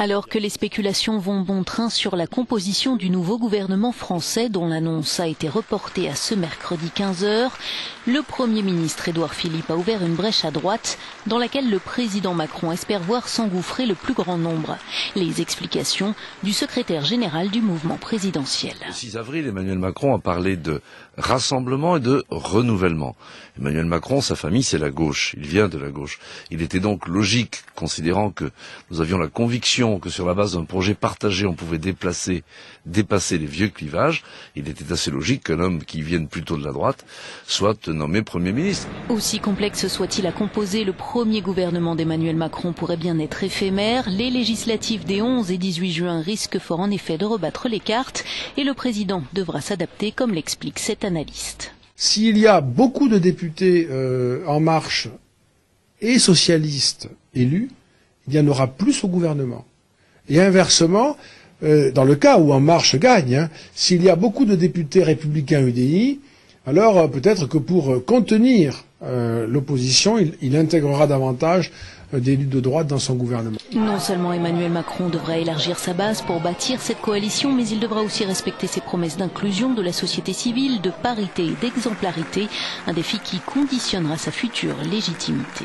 Alors que les spéculations vont bon train sur la composition du nouveau gouvernement français, dont l'annonce a été reportée à ce mercredi 15h, le Premier ministre Édouard Philippe a ouvert une brèche à droite dans laquelle le président Macron espère voir s'engouffrer le plus grand nombre. Les explications du secrétaire général du mouvement présidentiel. Le 6 avril, Emmanuel Macron a parlé de rassemblement et de renouvellement. Emmanuel Macron, sa famille, c'est la gauche. Il vient de la gauche. Il était donc logique, considérant que nous avions la conviction que sur la base d'un projet partagé, on pouvait dépasser les vieux clivages. Il était assez logique qu'un homme qui vienne plutôt de la droite soit nommé Premier ministre. Aussi complexe soit-il à composer, le premier gouvernement d'Emmanuel Macron pourrait bien être éphémère. Les législatives des 11 et 18 juin risquent fort en effet de rebattre les cartes et le président devra s'adapter, comme l'explique cet analyste. S'il y a beaucoup de députés En Marche et socialistes élus, il y en aura plus au gouvernement. Et inversement, dans le cas où En Marche gagne, s'il y a beaucoup de députés républicains UDI, alors peut-être que pour contenir l'opposition, il intégrera davantage d'élus de droite dans son gouvernement. Non seulement Emmanuel Macron devra élargir sa base pour bâtir cette coalition, mais il devra aussi respecter ses promesses d'inclusion de la société civile, de parité et d'exemplarité, un défi qui conditionnera sa future légitimité.